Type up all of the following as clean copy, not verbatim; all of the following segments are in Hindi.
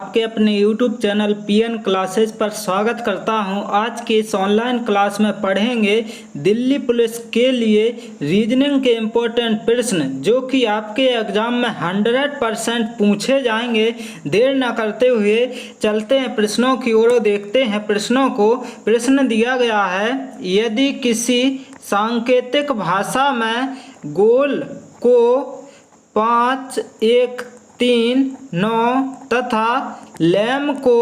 आपके अपने YouTube चैनल PN क्लासेस पर स्वागत करता हूं। आज के इस ऑनलाइन क्लास में पढ़ेंगे दिल्ली पुलिस के लिए रीजनिंग के इम्पोर्टेंट प्रश्न जो कि आपके एग्जाम में 100% पूछे जाएंगे। देर न करते हुए चलते हैं प्रश्नों की ओर, देखते हैं प्रश्नों को। प्रश्न दिया गया है, यदि किसी सांकेतिक भाषा में गोल को 5, 1, 3, 9 तथा लैम को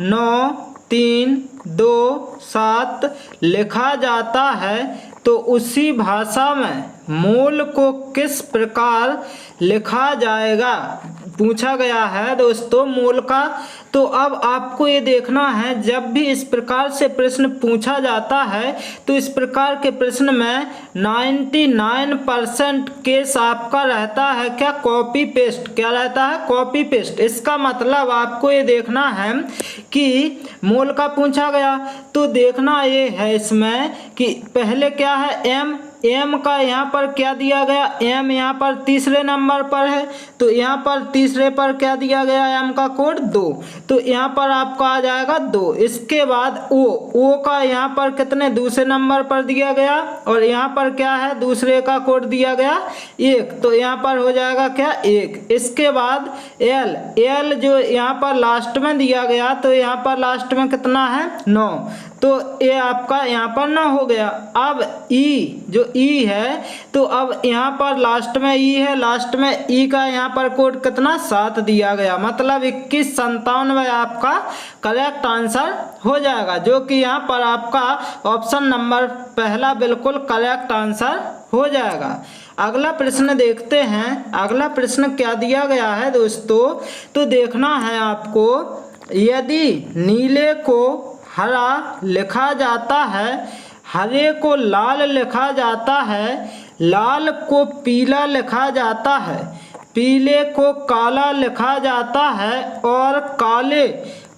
9, 3, 2, 7 लिखा जाता है तो उसी भाषा में मोल को किस प्रकार लिखा जाएगा, पूछा गया है दोस्तों मोल का। तो अब आपको ये देखना है, जब भी इस प्रकार से प्रश्न पूछा जाता है तो इस प्रकार के प्रश्न में 99% केस आपका रहता है क्या, कॉपी पेस्ट। क्या रहता है, कॉपी पेस्ट। इसका मतलब आपको ये देखना है कि मोल का पूछा गया तो देखना ये है इसमें कि पहले क्या है, एम का यहाँ पर क्या दिया गया, एम यहाँ पर तीसरे नंबर पर है तो यहाँ पर तीसरे पर क्या दिया गया, एम का कोड 2, तो यहाँ पर आपका आ जाएगा 2। इसके बाद ओ का यहाँ पर कितने दूसरे नंबर पर दिया गया और यहाँ पर क्या है, दूसरे का कोड दिया गया 1, तो यहाँ पर हो जाएगा क्या 1। इसके बाद एल जो यहाँ पर लास्ट में दिया गया तो यहाँ पर लास्ट में कितना है 9, तो ये आपका यहाँ पर 9 हो गया। अब ई है तो अब यहाँ पर लास्ट में ई है, लास्ट में ई का यहाँ पर कोड कितना 7 दिया गया, मतलब 2197 आपका करेक्ट आंसर हो जाएगा, जो कि यहाँ पर आपका ऑप्शन नंबर पहला बिल्कुल करेक्ट आंसर हो जाएगा। अगला प्रश्न देखते हैं। अगला प्रश्न क्या दिया गया है दोस्तों, तो देखना है आपको, यदि नीले को हरा लिखा जाता है, हरे को लाल लिखा जाता है, लाल को पीला लिखा जाता है, पीले को काला लिखा जाता है और काले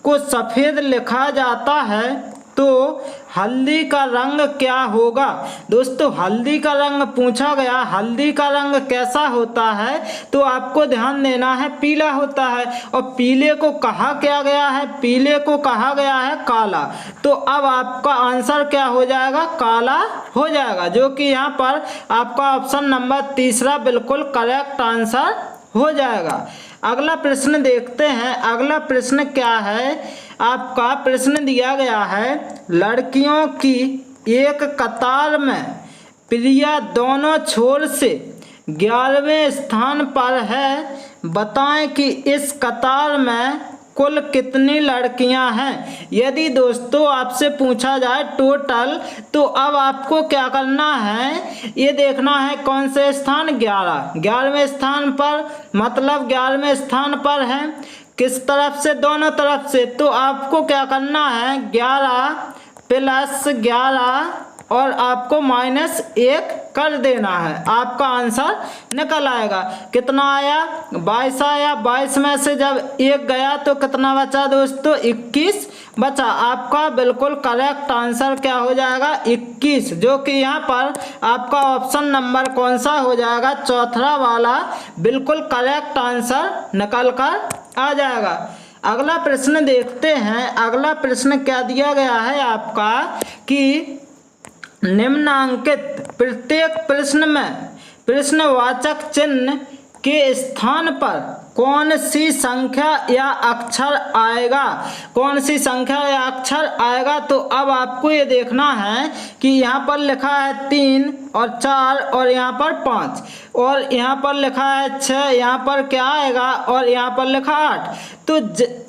को सफ़ेद लिखा जाता है, तो हल्दी का रंग क्या होगा। दोस्तों हल्दी का रंग पूछा गया, हल्दी का रंग कैसा होता है तो आपको ध्यान देना है पीला होता है, और पीले को कहा क्या गया है, पीले को कहा गया है काला, तो अब आपका आंसर क्या हो जाएगा, काला हो जाएगा, जो कि यहाँ पर आपका ऑप्शन नंबर तीसरा बिल्कुल करेक्ट आंसर हो जाएगा। अगला प्रश्न देखते हैं। अगला प्रश्न क्या है, आपका प्रश्न दिया गया है, लड़कियों की एक कतार में प्रिया दोनों छोर से 11वें स्थान पर है, बताएं कि इस कतार में कुल कितनी लड़कियां हैं। यदि दोस्तों आपसे पूछा जाए टोटल, तो अब आपको क्या करना है, ये देखना है कौन से स्थान, 11वें स्थान पर, मतलब 11वें स्थान पर है, किस तरफ से, दोनों तरफ से, तो आपको क्या करना है 11 + 11 और आपको -1 कर देना है, आपका आंसर निकल आएगा। कितना आया, 22 आया। 22 में से जब 1 गया तो कितना बचा दोस्तों, 21 बचा। आपका बिल्कुल करेक्ट आंसर क्या हो जाएगा, 21, जो कि यहाँ पर आपका ऑप्शन नंबर कौन सा हो जाएगा, चौथा वाला बिल्कुल करेक्ट आंसर निकल कर आ जाएगा। अगला प्रश्न देखते हैं। अगला प्रश्न क्या दिया गया है आपका कि निम्नांकित प्रत्येक प्रश्न में प्रश्नवाचक चिन्ह के स्थान पर कौन सी संख्या या अक्षर आएगा, कौन सी संख्या या अक्षर आएगा। तो अब आपको ये देखना है कि यहाँ पर लिखा है 3 और 4 और यहाँ पर 5 और यहाँ पर लिखा है 6, यहाँ पर क्या आएगा और यहाँ पर लिखा 8। तो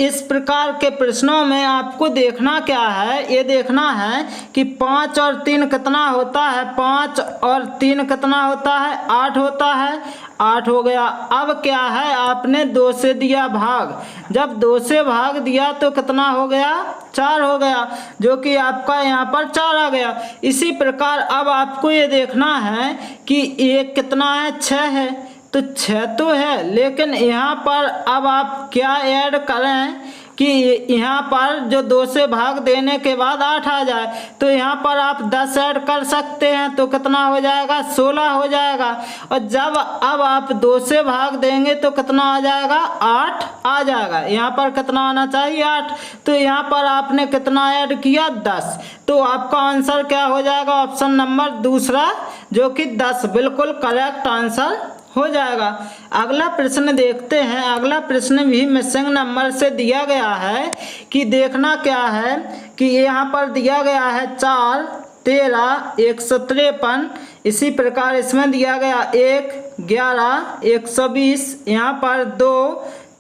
इस प्रकार के प्रश्नों में आपको देखना क्या है, ये देखना है कि 5 और 3 कितना होता है, 5 और 3 कितना होता है, 8 होता है, 8 हो गया। अब क्या है, आपने 2 से दिया भाग, जब 2 से भाग दिया तो कितना हो गया, 4 हो गया, जो कि आपका यहाँ पर 4 आ गया। इसी प्रकार अब आपको ये देखना है कि ये कितना है, 6 है, तो 6 तो है, लेकिन यहाँ पर अब आप क्या ऐड करें, कि यहाँ पर जो 2 से भाग देने के बाद 8 आ जाए, तो यहाँ पर आप 10 ऐड कर सकते हैं तो कितना हो जाएगा, 16 हो जाएगा। और जब अब आप 2 से भाग देंगे तो कितना आ जाएगा, 8 आ जाएगा। यहाँ पर कितना आना चाहिए, 8। तो यहाँ पर आपने कितना ऐड किया, 10। तो आपका आंसर क्या हो जाएगा, ऑप्शन नंबर दूसरा जो कि 10 बिल्कुल करेक्ट आंसर हो जाएगा। अगला प्रश्न देखते हैं। अगला प्रश्न भी मिसिंग नंबर से दिया गया है कि देखना क्या है कि यहाँ पर दिया गया है 4, 13, 153। इसी प्रकार इसमें दिया गया 1, 11, 120, यहाँ पर 2,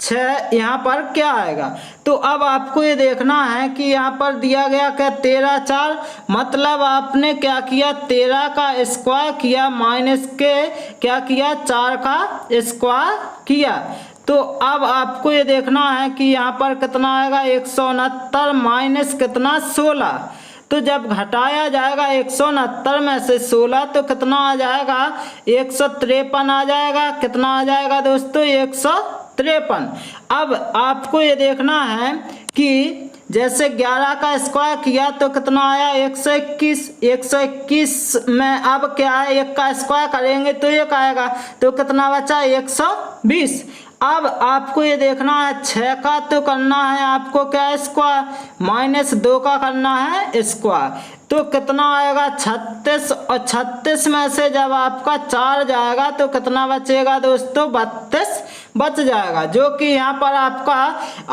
6, यहाँ पर क्या आएगा। तो अब आपको ये देखना है कि यहाँ पर दिया गया क्या, 13, 4, मतलब आपने क्या किया, 13 का स्क्वायर किया माइनस के क्या किया, 4 का स्क्वायर किया। तो अब आपको ये देखना है कि यहाँ पर कितना आएगा, 169 माइनस कितना, 16। तो जब घटाया जाएगा 169 में से 16 तो कितना आ जाएगा, 153 आ जाएगा। कितना आ जाएगा दोस्तों, 153। अब आपको ये देखना है कि जैसे 11 का स्क्वायर किया तो कितना आया, 121। 121 में अब क्या है, 1 का स्क्वायर करेंगे तो 1 आएगा, तो कितना बचा, 120। अब आपको ये देखना है 6 का तो करना है आपको क्या, स्क्वायर, माइनस 2 का करना है स्क्वायर, तो कितना आएगा, 36। और 36 में से जब आपका 4 जाएगा तो कितना बचेगा दोस्तों, 32 बच जाएगा, जो कि यहाँ पर आपका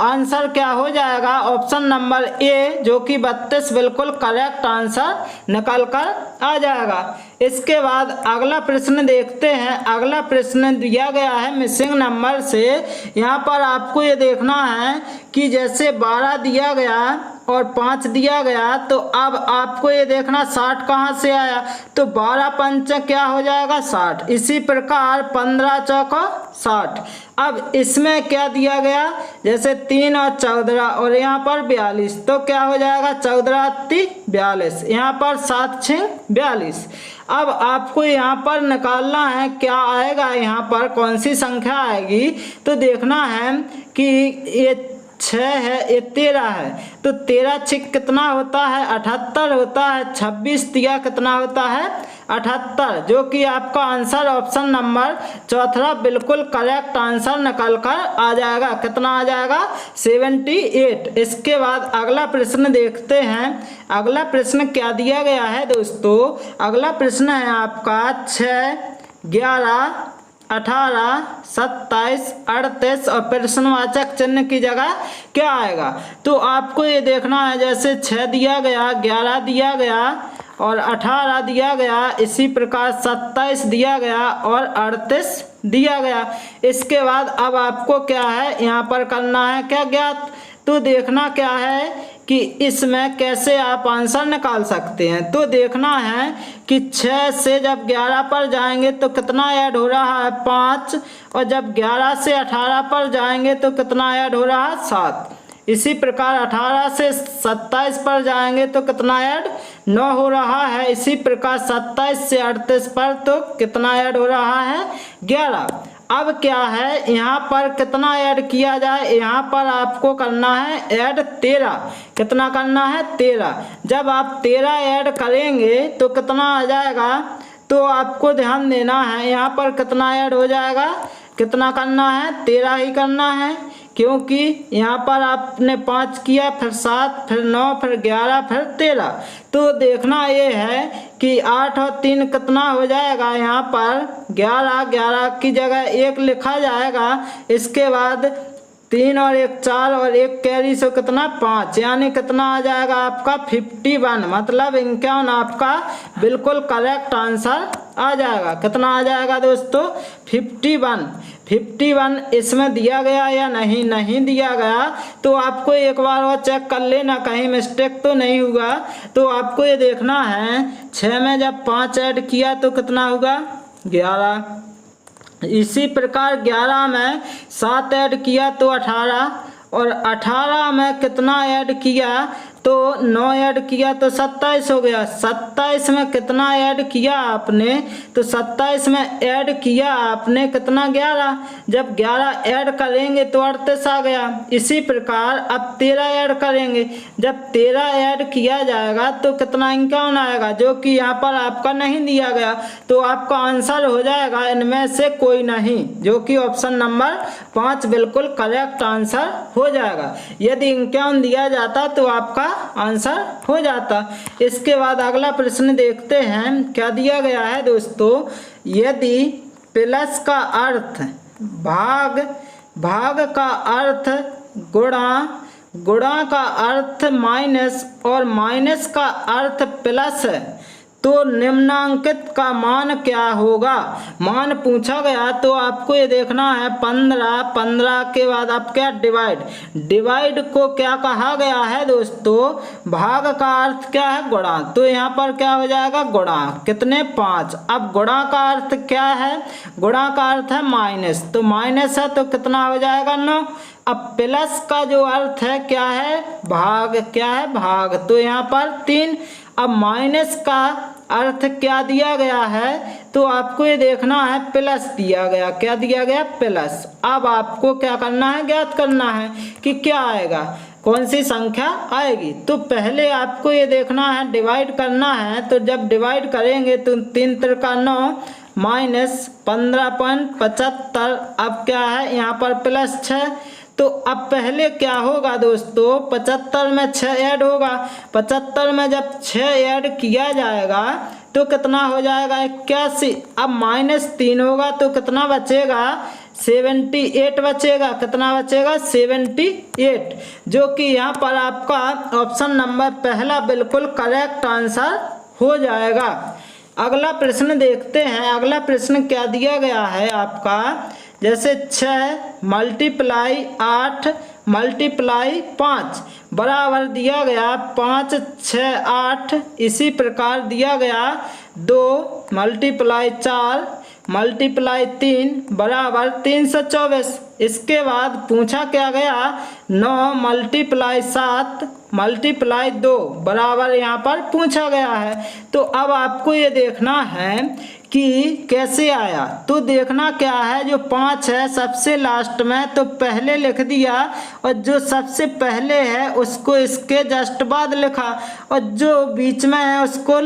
आंसर क्या हो जाएगा, ऑप्शन नंबर ए जो कि 32 बिल्कुल करेक्ट आंसर निकल कर आ जाएगा। इसके बाद अगला प्रश्न देखते हैं। अगला प्रश्न दिया गया है मिसिंग नंबर से। यहाँ पर आपको ये देखना है कि जैसे 12 दिया गया और 5 दिया गया, तो अब आपको ये देखना 60 कहाँ से आया, तो 12 पंच क्या हो जाएगा, 60। इसी प्रकार 15 चौका 60। अब इसमें क्या दिया गया, जैसे 3 और 14 और यहाँ पर 42, तो क्या हो जाएगा, 14 अत्ती 42, यहाँ पर 7 6 42। अब आपको यहाँ पर निकालना है क्या आएगा, यहाँ पर कौन सी संख्या आएगी। तो देखना है कि ये 6 है, ये 13 है, तो 13 6 कितना होता है, 78 होता है। 26 दिया कितना होता है, 78, जो कि आपका आंसर ऑप्शन नंबर चौथा बिल्कुल करेक्ट आंसर निकल कर आ जाएगा। कितना आ जाएगा, 78। इसके बाद अगला प्रश्न देखते हैं। अगला प्रश्न क्या दिया गया है दोस्तों, अगला प्रश्न है आपका 6, 11, 18, 27, 38 और प्रश्नवाचक चिन्ह की जगह क्या आएगा। तो आपको ये देखना है, जैसे 6 दिया गया, 11 दिया गया और 18 दिया गया, इसी प्रकार 27 दिया गया और 38 दिया गया। इसके बाद अब आपको क्या है, यहाँ पर करना है क्या, ज्ञात। तो देखना क्या है कि इसमें कैसे आप आंसर निकाल सकते हैं। तो देखना है कि 6 से जब 11 पर जाएंगे तो कितना ऐड हो रहा है, 5, और जब 11 से 18 पर जाएंगे तो कितना ऐड हो रहा है, 7। इसी प्रकार 18 से 27 पर जाएंगे तो कितना ऐड, 9 हो रहा है। इसी प्रकार 27 से 38 पर तो कितना ऐड हो रहा है, 11। अब क्या है, यहाँ पर कितना ऐड किया जाए, यहाँ पर आपको करना है ऐड 13। कितना करना है, 13। जब आप 13 ऐड करेंगे तो कितना आ जाएगा, तो आपको ध्यान देना है यहाँ पर कितना ऐड हो जाएगा, कितना करना है, 13 ही करना है, क्योंकि यहाँ पर आपने 5 किया, फिर 7, फिर 9, फिर 11, फिर 13। तो देखना ये है कि 8 और 3 कितना हो जाएगा, यहाँ पर 11, 11 की जगह 1 लिखा जाएगा। इसके बाद 3 और 1 4 और 1 कैरी से कितना, 5, यानी कितना आ जाएगा आपका 51, मतलब 51 आपका बिल्कुल करेक्ट आंसर आ जाएगा। कितना आ जाएगा दोस्तों, 51 इसमें दिया गया या नहीं, नहीं दिया गया, तो आपको एक बार और चेक कर लेना कहीं मिस्टेक तो नहीं हुआ। तो आपको ये देखना है 6 में जब 5 ऐड किया तो कितना होगा, 11। इसी प्रकार 11 में 7 ऐड किया तो 18, और 18 में कितना ऐड किया तो 9 ऐड किया तो 27 हो गया। 27 में कितना ऐड किया आपने, तो 27 में ऐड किया आपने कितना 11। जब 11 ऐड करेंगे तो 38 आ गया। इसी प्रकार अब 13 ऐड करेंगे, जब 13 ऐड किया जाएगा तो कितना 51 आएगा, जो कि यहाँ पर आपका नहीं दिया गया। तो आपका आंसर हो जाएगा इनमें से कोई नहीं, जो कि ऑप्शन नंबर 5 बिल्कुल करेक्ट आंसर हो जाएगा। यदि 51 दिया जाता तो आपका आंसर हो जाता। इसके बाद अगला प्रश्न देखते हैं क्या दिया गया है दोस्तों। यदि प्लस का अर्थ भाग, भाग का अर्थ गुणा, गुणा का अर्थ माइनस और माइनस का अर्थ प्लस है, तो निम्नांकित का मान क्या होगा। मान पूछा गया तो आपको ये देखना है 15, 15 के बाद आप क्या डिवाइड, डिवाइड को क्या कहा गया है दोस्तों, भाग का अर्थ क्या है गुणा, तो यहाँ पर क्या हो जाएगा गुणा, कितने 5। अब गुणा का अर्थ क्या है, गुणा का अर्थ है माइनस, तो माइनस है तो कितना हो जाएगा 9। अब प्लस का जो अर्थ है क्या है भाग, क्या है भाग, तो यहाँ पर 3। अब माइनस का अर्थ क्या दिया गया है, तो आपको ये देखना है प्लस दिया गया, क्या दिया गया प्लस। अब आपको क्या करना है, ज्ञात करना है कि क्या आएगा, कौन सी संख्या आएगी। तो पहले आपको ये देखना है डिवाइड करना है, तो जब डिवाइड करेंगे तो 3 त्रिका 9 माइनस 15.75। अब क्या है यहाँ पर प्लस 6। तो अब पहले क्या होगा दोस्तों, 75 में 6 ऐड होगा, 75 में जब 6 ऐड किया जाएगा तो कितना हो जाएगा 81। अब -3 होगा तो कितना बचेगा 78 बचेगा, कितना बचेगा 78, जो कि यहाँ पर आपका ऑप्शन नंबर पहला बिल्कुल करेक्ट आंसर हो जाएगा। अगला प्रश्न देखते हैं। अगला प्रश्न क्या दिया गया है आपका, जैसे 6 मल्टीप्लाई 8 मल्टीप्लाई 5 बराबर दिया गया 5 6 8। इसी प्रकार दिया गया 2 मल्टीप्लाई 4 मल्टीप्लाई 3 बराबर 324। इसके बाद पूछा क्या गया 9 मल्टीप्लाई 7 मल्टीप्लाई 2 बराबर यहाँ पर पूछा गया है। तो अब आपको ये देखना है कि कैसे आया। तो देखना क्या है, जो 5 है सबसे लास्ट में तो पहले लिख दिया, और जो सबसे पहले है उसको इसके जस्ट बाद लिखा, और जो बीच में है उसको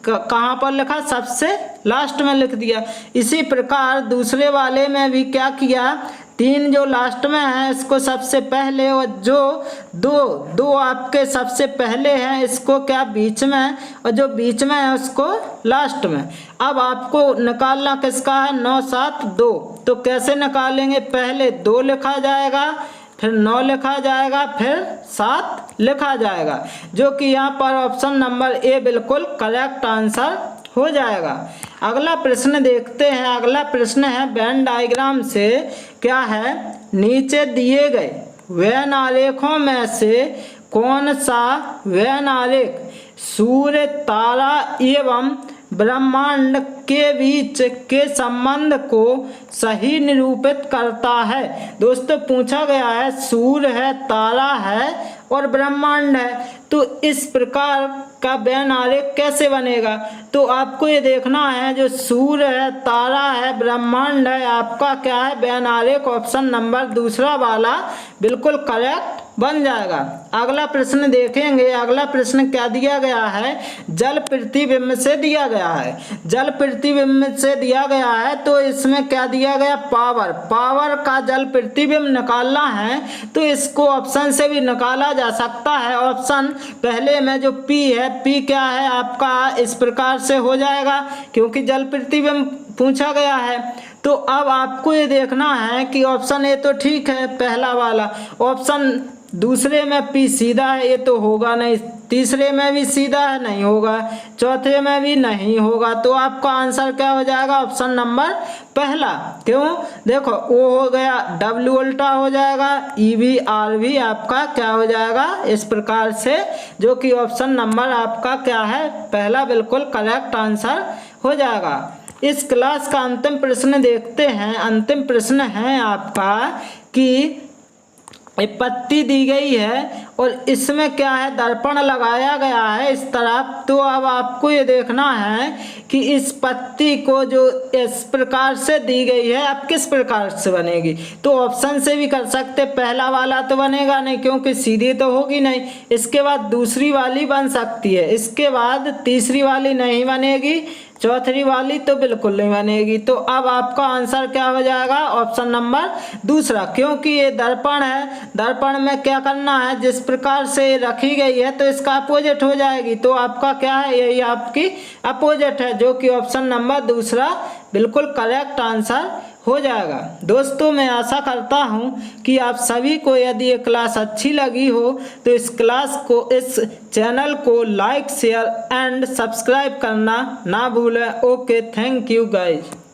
कहाँ पर लिखा, सबसे लास्ट में लिख दिया। इसी प्रकार दूसरे वाले में भी क्या किया, 3 जो लास्ट में है इसको सबसे पहले, और जो दो आपके सबसे पहले हैं इसको क्या बीच में, और जो बीच में है उसको लास्ट में। अब आपको निकालना किसका है 9 7 2। तो कैसे निकालेंगे, पहले 2 लिखा जाएगा, फिर 9 लिखा जाएगा, फिर 7 लिखा जाएगा, जो कि यहाँ पर ऑप्शन नंबर ए बिल्कुल करेक्ट आंसर हो जाएगा। अगला प्रश्न देखते हैं। अगला प्रश्न है वेन डायग्राम से क्या है, नीचे दिए गए वेन आरेखों में से कौन सा वेन आरेख सूर्य तारा एवं ब्रह्मांड के बीच के संबंध को सही निरूपित करता है। दोस्तों पूछा गया है सूर्य है, तारा है और ब्रह्मांड है, तो इस प्रकार का वेन आरेख कैसे बनेगा। तो आपको ये देखना है जो सूर्य है, तारा है, ब्रह्मांड है, आपका क्या है वेन आरेख ऑप्शन नंबर दूसरा वाला बिल्कुल करेक्ट बन जाएगा। अगला प्रश्न देखेंगे। अगला प्रश्न क्या दिया गया है, जल प्रतिबिंब से दिया गया है। जल प्रतिबिंब से दिया गया है तो इसमें क्या दिया गया, पावर, पावर का जल प्रतिबिंब निकालना है, तो इसको ऑप्शन से भी निकाला जा सकता है। ऑप्शन पहले में जो पी है, पी क्या है आपका इस प्रकार से हो जाएगा क्योंकि जल प्रतिबिंब पूछा गया है। तो अब आपको ये देखना है कि ऑप्शन ए तो ठीक है पहला वाला, ऑप्शन दूसरे में पी सीधा है ये तो होगा नहीं, तीसरे में भी सीधा है नहीं होगा, चौथे में भी नहीं होगा, तो आपका आंसर क्या हो जाएगा ऑप्शन नंबर पहला। क्यों, देखो ओ हो गया, डब्ल्यू उल्टा हो जाएगा, ई भी आर भी आपका क्या हो जाएगा इस प्रकार से, जो कि ऑप्शन नंबर आपका क्या है पहला बिल्कुल करेक्ट आंसर हो जाएगा। इस क्लास का अंतिम प्रश्न देखते हैं। अंतिम प्रश्न है आपका कि एक पत्ती दी गई है और इसमें क्या है, दर्पण लगाया गया है इस तरफ। तो अब आपको ये देखना है कि इस पत्ती को जो इस प्रकार से दी गई है अब किस प्रकार से बनेगी। तो ऑप्शन से भी कर सकते, पहला वाला तो बनेगा नहीं क्योंकि सीधी तो होगी नहीं, इसके बाद दूसरी वाली बन सकती है, इसके बाद तीसरी वाली नहीं बनेगी, चौथी वाली तो बिल्कुल नहीं बनेगी। तो अब आपका आंसर क्या हो जाएगा, ऑप्शन नंबर दूसरा, क्योंकि ये दर्पण है, दर्पण में क्या करना है, जिस प्रकार से रखी गई है तो इसका अपोजिट हो जाएगी। तो आपका क्या है, यही आपकी अपोजिट है, जो कि ऑप्शन नंबर दूसरा बिल्कुल करेक्ट आंसर हो जाएगा। दोस्तों मैं आशा करता हूं कि आप सभी को यदि ये क्लास अच्छी लगी हो तो इस चैनल को लाइक शेयर एंड सब्सक्राइब करना ना भूलें। Okay, thank you guys.